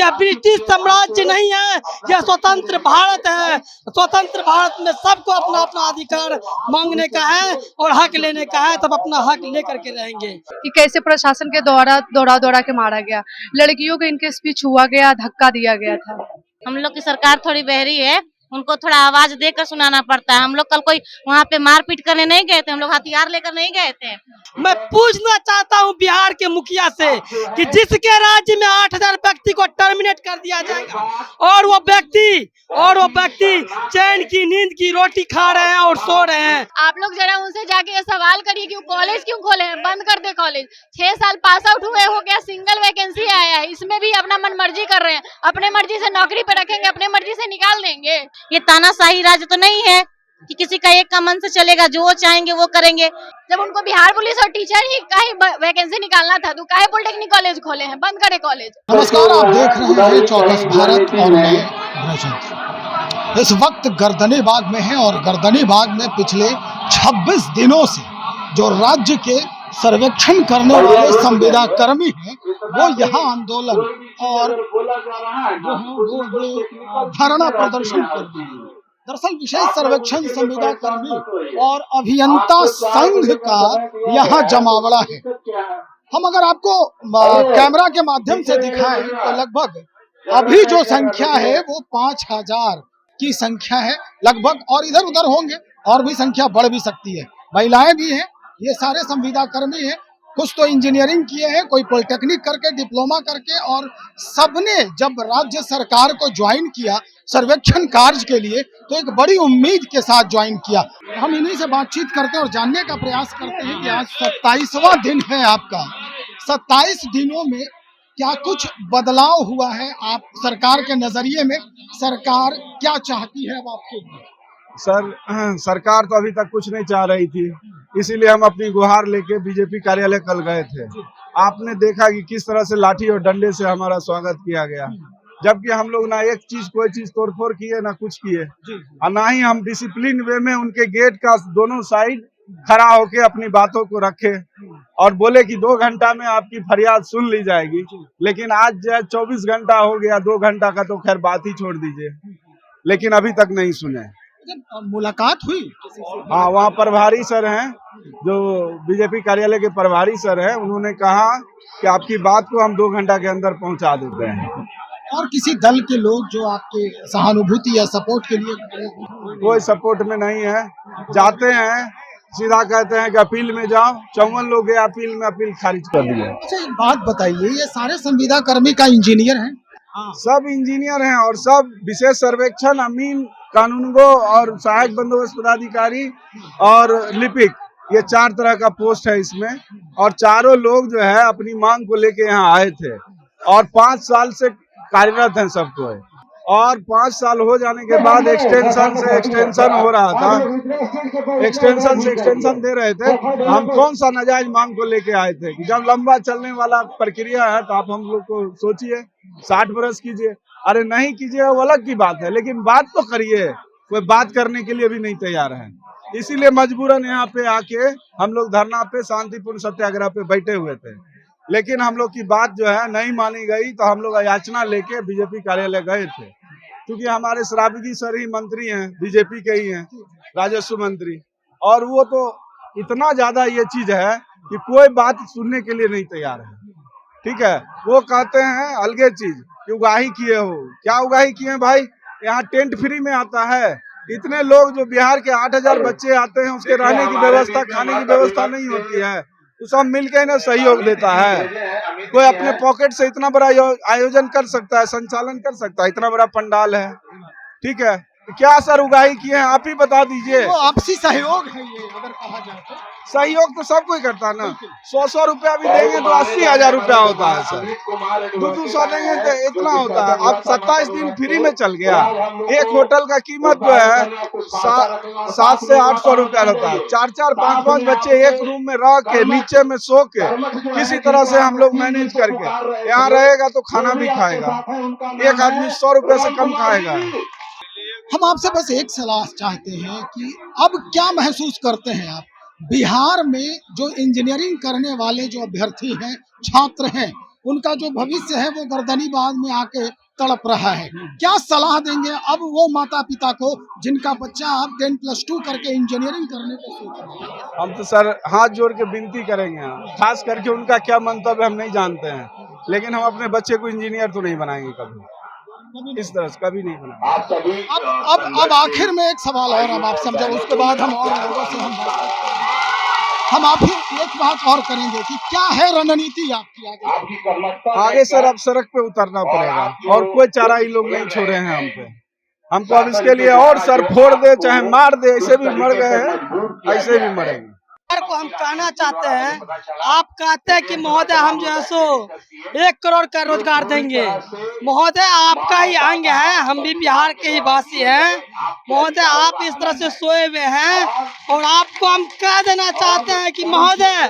यह ब्रिटिश साम्राज्य नहीं है, यह स्वतंत्र भारत है। स्वतंत्र भारत में सबको अपना अपना अधिकार मांगने का है और हक लेने का है, तब अपना हक लेकर के रहेंगे। कि कैसे प्रशासन के द्वारा दौड़ा दौड़ा के मारा गया, लड़कियों को इनके स्पीच छुआ गया, धक्का दिया गया था। हम लोग की सरकार थोड़ी बहरी है, उनको थोड़ा आवाज देकर सुनाना पड़ता है। हम लोग कल कोई वहाँ पे मारपीट करने नहीं गए थे, हम लोग हथियार लेकर नहीं गए थे। मैं पूछना चाहता हूं बिहार के मुखिया से कि जिसके राज्य में 8000 व्यक्ति को टर्मिनेट कर दिया जाएगा और वो व्यक्ति चैन की नींद की रोटी खा रहे हैं और सो रहे हैं। आप लोग जरा उनसे जाके ये सवाल करिए कि कॉलेज क्यों खोले हैं, बंद कर दे कॉलेज। 6 साल पास आउट हुए हो गया, सिंगल वैकेंसी आया है, इसमें भी अपना मन मर्जी कर रहे हैं। अपने मर्जी से नौकरी पे रखेंगे, अपने मर्जी से निकाल देंगे। ये तानाशाही राज्य तो नहीं है कि किसी का एक का मन से चलेगा, जो वो चाहेंगे वो करेंगे। जब उनको बिहार पुलिस और टीचर ही का ही वैकेंसी निकालना था तो काहे पॉलिटेक्निक कॉलेज खोले हैं, बंद करे कॉलेज। नमस्कार, आप देख रहे हैं चौकस भारत और मैं ब्रजेंद्र। इस वक्त गर्दनी बाग में है और गर्दनी बाग में पिछले 26 दिनों से जो राज्य के सर्वेक्षण करने वाले संविदा कर्मी हैं वो यहाँ आंदोलन और धरना प्रदर्शन कर रहे हैं। दरअसल विशेष सर्वेक्षण संविदा कर्मी और अभियंता संघ का यहाँ जमावड़ा है। हम अगर आपको कैमरा के माध्यम से दिखाएं तो लगभग अभी जो संख्या है वो 5000 की संख्या है लगभग, और इधर उधर होंगे और भी संख्या बढ़ भी सकती है। महिलाएं भी हैं, ये सारे संविदा कर्मी हैं। कुछ तो इंजीनियरिंग किए हैं, कोई पॉलिटेक्निक करके, डिप्लोमा करके, और सबने जब राज्य सरकार को ज्वाइन किया सर्वेक्षण कार्य के लिए तो एक बड़ी उम्मीद के साथ ज्वाइन किया। हम इन्हीं से बातचीत करते हैं और जानने का प्रयास करते हैं कि आज 27वां दिन है आपका। 27 दिनों में क्या कुछ बदलाव हुआ है आप सरकार के नजरिए में? सरकार क्या चाहती है अब आपके लिए? सर, सरकार तो अभी तक कुछ नहीं चाह रही थी, इसीलिए हम अपनी गुहार लेके बीजेपी कार्यालय कल गए थे। आपने देखा कि किस तरह से लाठी और डंडे से हमारा स्वागत किया गया, जबकि हम लोग ना कोई चीज तोड़फोड़ किए ना कुछ किए, और ना ही हम डिसिप्लिन वे में उनके गेट का दोनों साइड खड़ा होके अपनी बातों को रखे और बोले कि 2 घंटा में आपकी फरियाद सुन ली जाएगी। लेकिन आज जो है 24 घंटा हो गया, 2 घंटा का तो खैर बात ही छोड़ दीजिए, लेकिन अभी तक नहीं सुने। मुलाकात हुई? हाँ, वहाँ प्रभारी सर हैं, जो बीजेपी कार्यालय के प्रभारी सर हैं, उन्होंने कहा कि आपकी बात को हम 2 घंटा के अंदर पहुँचा देते हैं। और किसी दल के लोग जो आपके सहानुभूति या सपोर्ट के लिए? कोई सपोर्ट में नहीं है, जाते हैं सीधा कहते हैं कि अपील में जाओ। 54 लोग गए अपील में, अपील खारिज कर दी है। अच्छा, एक बात बताइए, ये सारे संविदा कर्मी का इंजीनियर हैं? सब इंजीनियर हैं और सब विशेष सर्वेक्षण, अमीन, कानूनगो और सहायक बंदोबस्त पदाधिकारी और लिपिक, ये 4 तरह का पोस्ट है इसमें। और चारों लोग जो है अपनी मांग को लेके यहाँ आए थे और 5 साल से कार्यरत हैं सबको, और 5 साल हो जाने के बाद एक्सटेंशन हो रहा था, एक्सटेंशन से एक्सटेंशन दे रहे थे। हम कौन सा नाजायज मांग को लेके आए थे कि जब लंबा चलने वाला प्रक्रिया है तो आप हम लोग को सोचिए, 60 बरस कीजिए, अरे नहीं कीजिए वो अलग की बात है, लेकिन बात तो करिए। कोई बात करने के लिए भी नहीं तैयार है, इसीलिए मजबूरन यहाँ पे आके हम लोग धरना पे, शांतिपूर्ण सत्याग्रह पे बैठे हुए थे। लेकिन हम लोग की बात जो है नहीं मानी गई, तो हम लोग याचना लेके बीजेपी कार्यालय गए थे, क्योंकि हमारे श्रावगी सर ही मंत्री हैं, बीजेपी के ही हैं, राजस्व मंत्री, और वो तो इतना ज्यादा ये चीज है कि कोई बात सुनने के लिए नहीं तैयार है। ठीक है, वो कहते हैं अलगे चीज कि उगाही किए हो। क्या उगाही किए भाई? यहाँ टेंट फ्री में आता है। इतने लोग जो बिहार के 8000 बच्चे आते हैं, उसके रहने की व्यवस्था, खाने की व्यवस्था नहीं होती है, तो सब मिलके ना सहयोग देता है। कोई अपने पॉकेट से इतना बड़ा आयोजन कर सकता है, संचालन कर सकता है, इतना बड़ा पंडाल है। ठीक है, क्या सर उगाही किए हैं, आप ही बता दीजिए। तो आपसी सहयोग है ये, अगर कहा जाए तो सहयोग तो सब कोई करता है ना। 100 रुपया भी देंगे तो 80,000 रुपया होता है सर, 200 देंगे तो इतना होता है। अब 27 दिन फ्री में चल गया। एक होटल का कीमत जो है 700 से 800 रुपया होता है। 4-4, 5-5 बच्चे एक रूम में रह के, नीचे में सो के, किसी तरह से हम लोग मैनेज करके यहाँ रहेगा तो खाना भी खाएगा। एक आदमी 100 रुपये से कम खाएगा। हम आपसे बस एक सलाह चाहते हैं कि अब क्या महसूस करते हैं आप? बिहार में जो इंजीनियरिंग करने वाले जो अभ्यर्थी हैं, छात्र हैं, उनका जो भविष्य है वो गर्दनीबाज में आके तड़प रहा है। क्या सलाह देंगे अब वो माता पिता को जिनका बच्चा अब 10+2 करके इंजीनियरिंग करने को सोच रहा है? हम तो सर हाथ जोड़ के विनती करेंगे, खास करके उनका क्या मंतव्य हम नहीं जानते हैं, लेकिन हम अपने बच्चे को इंजीनियर तो नहीं बनाएंगे कभी, इस तरह से कभी नहीं बनाएंगे। अब आखिर में एक सवाल और अब आप समझे, उसके बाद हम और लोगों से हम आप ही एक बात और करेंगे कि क्या है रणनीति आपकी आगे सर अब सड़क पे उतरना पड़ेगा और कोई चारा ही लोग नहीं छोड़े हैं हम पे। हमको अब इसके लिए और सर फोड़ दे चाहे मार दे, ऐसे भी मर गए हैं ऐसे भी मरेंगे। सरकार को हम कहना चाहते हैं, आप कहते हैं कि महोदय हम जो है सो 1 करोड़ का रोजगार देंगे। महोदय आपका ही अंग है, हम भी बिहार के ही वासी हैं। महोदय आप इस तरह से सोए हुए हैं और आपको हम कह देना चाहते हैं कि महोदय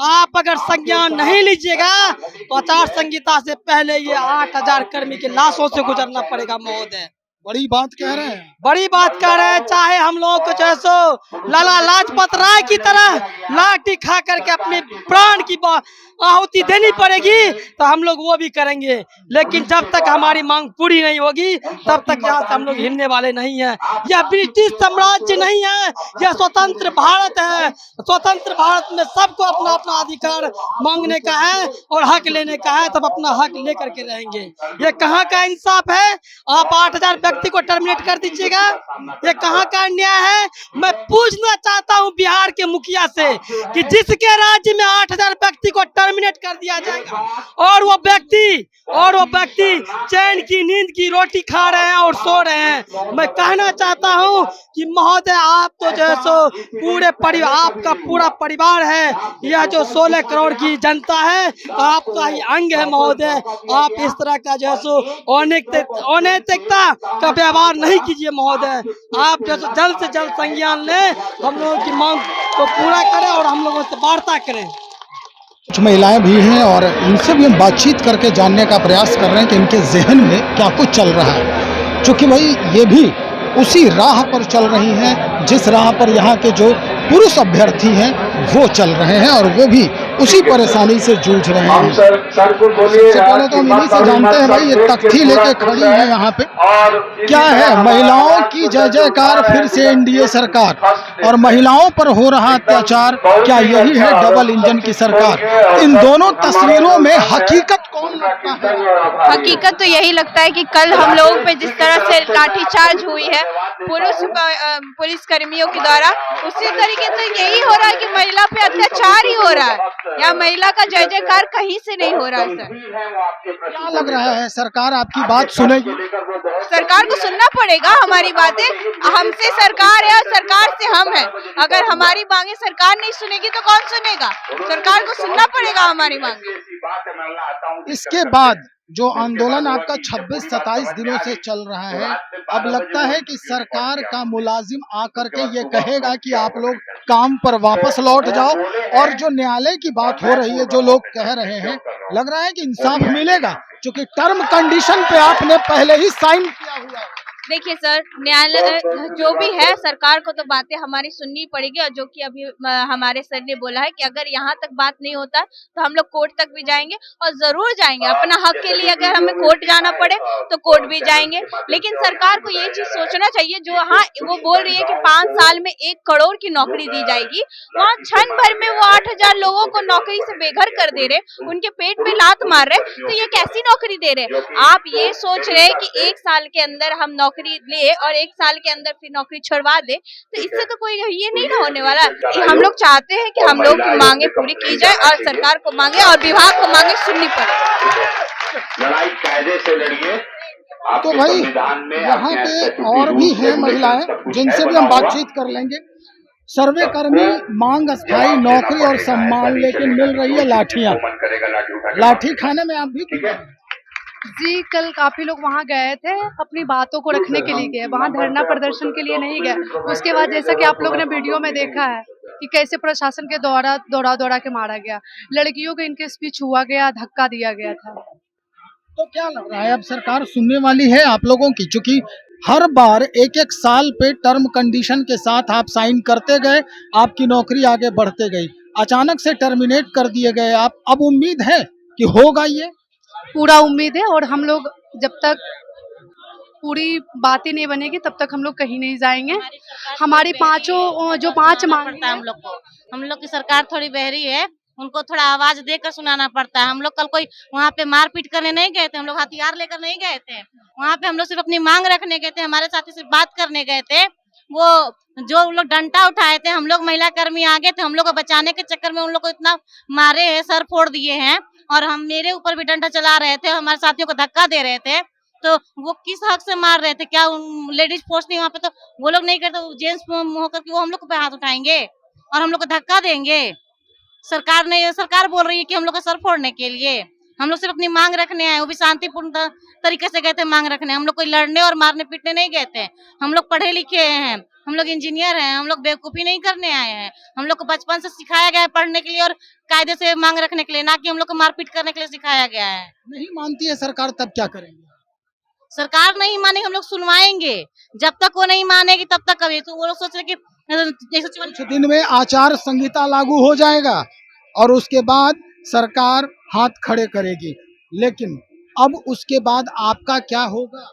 आप अगर संज्ञान नहीं लीजिएगा तो आचार संहिता से पहले ये 8000 कर्मी के लाशों से गुजरना पड़ेगा। महोदय बड़ी बात कह रहे हैं, बड़ी बात कह रहे हैं। चाहे हम लोगों को जो है सो लाला लाजपत राय की तरह लाठी खा करके अपने प्राण की आहुति देनी पड़ेगी तो हम लोग वो भी करेंगे, लेकिन जब तक हमारी मांग पूरी नहीं होगी तब तक यहाँ से हम लोग हिलने वाले नहीं हैं। यह ब्रिटिश साम्राज्य नहीं है, यह स्वतंत्र भारत है। स्वतंत्र भारत में सबको अपना अपना अधिकार मांगने का है और हक लेने का है, तब अपना हक लेकर के रहेंगे। ये कहाँ का इंसाफ है? आप 8000 व्यक्ति को टर्मिनेट कर दीजिएगा, ये कहाँ का अन्याय है? मैं पूछना चाहता हूँ बिहार के मुखिया से कि जिसके राज्य में 8000 व्यक्ति को टर्मिनेट कर दिया जाएगा और वो व्यक्ति चैन की नींद की रोटी खा रहे हैं और सो रहे हैं, मैं कहना चाहता हूँ कि महोदय आप तो जो है सो पूरे परिवार, आपका पूरा परिवार है, यह जो 16 करोड़ की जनता है आपका ही अंग है। महोदय आप इस तरह का जो है सो अनैतिकता का व्यवहार नहीं कीजिए। महोदय आप जो जल्द से जल्द संज्ञान लें, हम लोगों की मांग को पूरा करें और हम लोगों से वार्ता करें। कुछ महिलाएं भी हैं और इनसे भी हम बातचीत करके जानने का प्रयास कर रहे हैं कि इनके जहन में क्या कुछ चल रहा है, क्योंकि भाई ये भी उसी राह पर चल रही हैं जिस राह पर यहाँ के जो पुरुष अभ्यर्थी हैं वो चल रहे हैं और वो भी उसी परेशानी से जूझ रहे हैं। सबसे पहले तो हम इन्हीं से जानते हैं, भाई ये तख्ती लेके खड़ी है यहाँ पे, क्या है महिलाओं की जय जयकार, फिर से एनडीए सरकार और महिलाओं पर हो रहा अत्याचार, क्या यही है डबल इंजन की सरकार? इन दोनों तस्वीरों में हकीकत कौन लगता है? हकीकत तो यही लगता है कि कल हम लोगों पे जिस तरह से लाठीचार्ज हुई है पुलिस कर्मियों के द्वारा, उसी तरीके से यही हो रहा है कि महिला पे अत्याचार ही हो रहा है, या महिला का जय जयकार कहीं से नहीं हो रहा है। सर क्या लग रहा है सरकार आपकी बात सुनेगी? सरकार को सुनना पड़ेगा हमारी बातें, हमसे सरकार है और सरकार से हम हैं। अगर हमारी मांगे सरकार नहीं सुनेगी तो कौन सुनेगा? सरकार को सुनना पड़ेगा हमारी मांगे। इसके बाद जो आंदोलन आपका 26-27 दिनों से चल रहा है, अब लगता है कि सरकार का मुलाजिम आकर के ये कहेगा कि आप लोग काम पर वापस लौट जाओ, और जो न्यायालय की बात हो रही है, जो लोग कह रहे हैं, लग रहा है कि इंसाफ मिलेगा, क्योंकि टर्म कंडीशन पे आपने पहले ही साइन किया हुआ है। देखिए सर, न्यायालय जो भी है, सरकार को तो बातें हमारी सुननी पड़ेगी, और जो कि अभी हमारे सर ने बोला है कि अगर यहाँ तक बात नहीं होता तो हम लोग कोर्ट तक भी जाएंगे, और जरूर जाएंगे अपना हक के लिए। अगर हमें कोर्ट जाना पड़े तो कोर्ट भी जाएंगे, लेकिन सरकार को ये चीज सोचना चाहिए, जो हाँ वो बोल रही है कि 5 साल में 1 करोड़ की नौकरी दी जाएगी, वहाँ क्षण भर में वो 8000 लोगों को नौकरी से बेघर कर दे रहे, उनके पेट में लात मार रहे, तो ये कैसी नौकरी दे रहे? आप ये सोच रहे कि 1 साल के अंदर हम नौकरी ले और 1 साल के अंदर फिर नौकरी छुड़वा दे, तो इससे तो कोई ये नहीं ना होने वाला। हम लोग चाहते हैं कि हम लोग की मांगे पूरी की जाए, और सरकार को मांगे और विभाग को मांगे सुननी पड़े। लड़ाई कायदे से लड़िए। तो भाई यहाँ पे और भी हैं महिलाएं जिनसे भी हम बातचीत कर लेंगे। सर्वे कर्मी मांग अस्थायी नौकरी और सम्मान, लेकिन मिल रही है लाठियाँ। लाठी खाने में आप भी जी, कल काफी लोग वहाँ गए थे, अपनी बातों को रखने के लिए गए, वहाँ धरना प्रदर्शन के लिए नहीं गए। उसके बाद जैसा कि आप लोगों ने वीडियो में देखा है कि कैसे प्रशासन के द्वारा दौड़ा के मारा गया, लड़कियों को इनके स्पीच हुआ गया, धक्का दिया गया था। तो क्या लग रहा है अब सरकार सुनने वाली है आप लोगों की? चूंकि हर बार 1-1 साल पे टर्म कंडीशन के साथ आप साइन करते गए, आपकी नौकरी आगे बढ़ते गई, अचानक से टर्मिनेट कर दिए गए आप। अब उम्मीद है कि होगा ये? पूरा उम्मीद है। और हम लोग जब तक पूरी बातें नहीं बनेगी तब तक हम लोग कहीं नहीं जाएंगे। हमारी पांचों जो पांच मांग पड़ता है हम लोग की सरकार थोड़ी बहरी है, उनको थोड़ा आवाज देकर सुनाना पड़ता है। हम लोग कल कोई वहाँ पे मारपीट करने नहीं गए थे, हम लोग हथियार लेकर नहीं गए थे। वहाँ पे हम लोग सिर्फ अपनी मांग रखने गए थे, हमारे साथी से बात करने गए थे। वो जो लोग डंडा उठाए थे, हम लोग महिला कर्मी आगे थे, हम लोग को बचाने के चक्कर में उन लोग को इतना मारे हैं, सर फोड़ दिए हैं। और हम मेरे ऊपर भी डंडा चला रहे थे, हमारे साथियों को धक्का दे रहे थे। तो वो किस हक से मार रहे थे? क्या लेडीज फोर्स नहीं वहाँ पे? तो वो लोग नहीं करते, जेंट्स होकर के वो हम लोग पे हाथ उठाएंगे और हम लोग को धक्का देंगे? सरकार बोल रही है कि हम लोग का सर फोड़ने के लिए। हम लोग सिर्फ अपनी मांग रखने आए, वो भी शांतिपूर्ण तरीके से गए थे मांग रखने। हम लोग कोई लड़ने और मारने पीटने नहीं गए थे। हम लोग पढ़े लिखे हैं, हम लोग इंजीनियर हैं, हम लोग बेवकूफी नहीं करने आए हैं। हम लोग को बचपन से सिखाया गया है पढ़ने के लिए और कायदे से मांग रखने के लिए, ना कि हम लोग को मारपीट करने के लिए सिखाया गया है। नहीं मानती है सरकार तब क्या करेंगे? सरकार नहीं मानेगी, हम लोग सुनवाएंगे। जब तक वो नहीं मानेगी तब तक कभी। तो वो लोग सोच रहे कि कुछ दिन में आचार संहिता लागू हो जाएगा और उसके बाद सरकार हाथ खड़े करेगी, लेकिन अब उसके बाद आपका क्या होगा?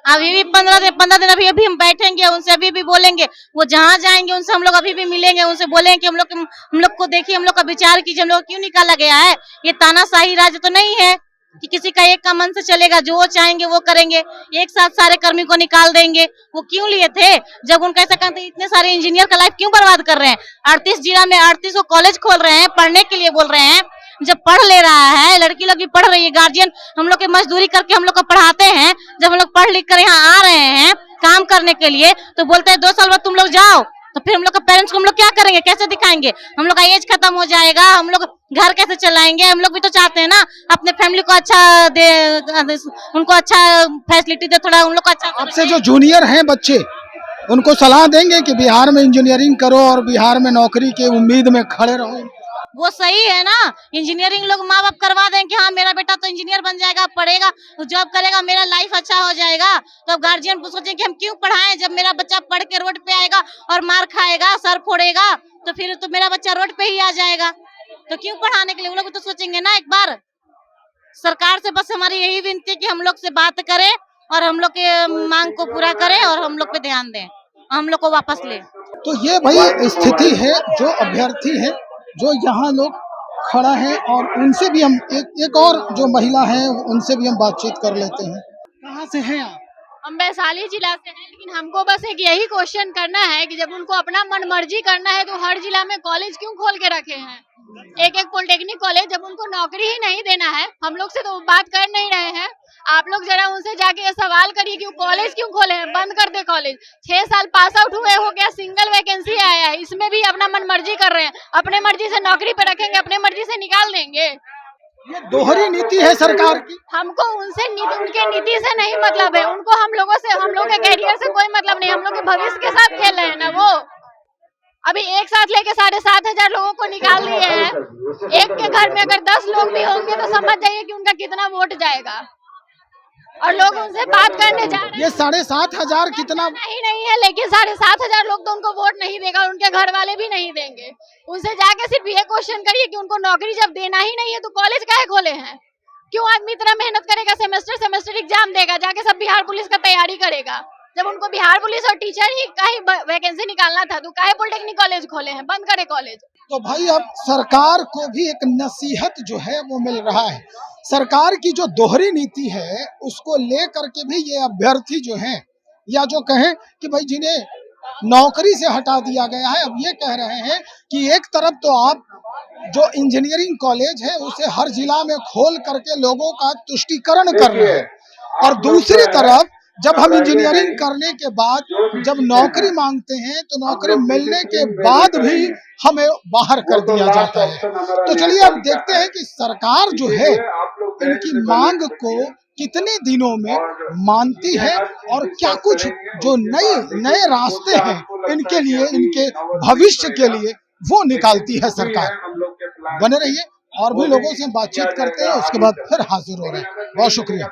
अभी भी 15 दिन अभी हम बैठेंगे, उनसे अभी भी बोलेंगे। वो जहाँ जाएंगे उनसे हम लोग अभी भी मिलेंगे, उनसे बोलेंगे कि हम लोग को देखिए, हम लोग का विचार कीजिए, हम लोग क्यों निकाला गया है। ये तानाशाही राज्य तो नहीं है कि किसी का एक का मन से चलेगा, जो वो चाहेंगे वो करेंगे, एक साथ सारे कर्मी को निकाल देंगे। वो क्यों लिए थे? जब उनका ऐसा कहते इतने सारे इंजीनियर का लाइफ क्यों बर्बाद कर रहे हैं? 38 जिला में 38 को कॉलेज खोल रहे हैं, पढ़ने के लिए बोल रहे हैं। जब पढ़ ले रहा है, लड़की लोग भी पढ़ रही है, गार्जियन हम लोग के मजदूरी करके हम लोग को पढ़ाते हैं। जब हम लोग पढ़ लिख कर यहाँ आ रहे हैं काम करने के लिए, तो बोलते हैं 2 साल बाद तुम लोग जाओ। तो फिर हम लोग के पेरेंट्स को हम लोग क्या करेंगे, कैसे दिखाएंगे? हम लोग का एज खत्म हो जाएगा, हम लोग घर कैसे चलाएंगे? हम लोग भी तो चाहते हैं ना अपने फैमिली को अच्छा दे, उनको अच्छा फैसिलिटी दे, थोड़ा उन लोग को अच्छा। आपसे जो जूनियर हैं बच्चे, उनको सलाह देंगे कि बिहार में इंजीनियरिंग करो और बिहार में नौकरी के उम्मीद में खड़े रहो। वो सही है ना? इंजीनियरिंग लोग माँ बाप करवा दें कि हाँ मेरा बेटा तो इंजीनियर बन जाएगा, पढ़ेगा, जॉब करेगा, मेरा लाइफ अच्छा हो जाएगा। तो गार्जियन सोचें कि हम क्यों पढ़ाएं, जब मेरा बच्चा पढ़ के रोड पे आएगा और मार खाएगा, सर फोड़ेगा, तो फिर तो मेरा बच्चा रोड पे ही आ जाएगा। तो क्यों पढ़ाने के लिए? वो लोग तो सोचेंगे ना एक बार। सरकार से बस हमारी यही विनती कि हम लोग से बात करें और हम लोग के मांग को पूरा करें और हम लोग पे ध्यान दें, हम लोग को वापस ले। तो ये भाई स्थिति है, जो अभ्यर्थी है, जो यहाँ लोग खड़ा है, और उनसे भी हम एक और जो महिला है उनसे भी हम बातचीत कर लेते हैं। कहाँ से हैं आप? हम वैशाली जिला से हैं, लेकिन हमको बस एक यही क्वेश्चन करना है कि जब उनको अपना मन मर्जी करना है तो हर जिला में कॉलेज क्यों खोल के रखे हैं? एक पॉलिटेक्निक कॉलेज, जब उनको नौकरी ही नहीं देना है, हम लोग से तो बात कर नहीं रहे हैं। आप लोग जरा उनसे जाके ये सवाल करिए कि वो कॉलेज क्यों खोले हैं, बंद कर दे कॉलेज। 6 साल पास आउट हुए हो गया, सिंगल वैकेंसी आया है, इसमें भी अपना मन मर्जी कर रहे हैं। अपने मर्जी से नौकरी पे रखेंगे, अपने मर्जी से निकाल देंगे। ये दोहरी नीति है सरकार की। हमको उनसे उनके नीति से नहीं मतलब है, उनको हम लोगों से, हम लोग के कैरियर से कोई मतलब नहीं। हम लोग के भविष्य के साथ खेल रहे हैं ना। वो अभी एक साथ लेके 7,500 लोगों को निकाल दिए हैं। एक के घर में अगर 10 लोग भी होंगे तो समझ जाइए कि उनका कितना वोट जाएगा। और लोग उनसे बात करने जा रहे हैं। ये 7,500 कितना नहीं है, लेकिन 7,500 लोग तो उनको वोट नहीं देगा, उनके घर वाले भी नहीं देंगे। उनसे जाके सिर्फ ये क्वेश्चन करिए कि उनको नौकरी जब देना ही नहीं है तो कॉलेज काहे खोले हैं? क्यों आदमी इतना मेहनत करेगा, सेमेस्टर एग्जाम देगा, जाके सब बिहार पुलिस का तैयारी करेगा? जब उनको बिहार पुलिस और टीचर ही का ही वैकेंसी निकालना था तो काहे पॉलिटेक्निक कॉलेज खोले हैं? बंद करे कॉलेज। तो भाई अब सरकार को भी एक नसीहत जो है वो मिल रहा है। सरकार की जो दोहरी नीति है उसको ले करके भी ये अभ्यर्थी जो हैं, या जो कहें कि भाई जिन्हें नौकरी से हटा दिया गया है, अब ये कह रहे हैं कि एक तरफ तो आप जो इंजीनियरिंग कॉलेज है उसे हर जिला में खोल करके लोगों का तुष्टीकरण कर रहे हैं, और दूसरी तरफ जब हम इंजीनियरिंग करने के बाद जब नौकरी मांगते हैं तो नौकरी मिलने के बाद भी हमें बाहर कर दिया जाता है। तो चलिए अब देखते हैं कि सरकार जो है इनकी मांग को कितने दिनों में मानती है और क्या कुछ जो नए रास्ते हैं इनके लिए, इनके भविष्य के लिए वो निकालती है सरकार। बने रहिए, और भी लोगों से बातचीत करते हैं, उसके बाद फिर हाजिर हो रहे हैं। बहुत शुक्रिया।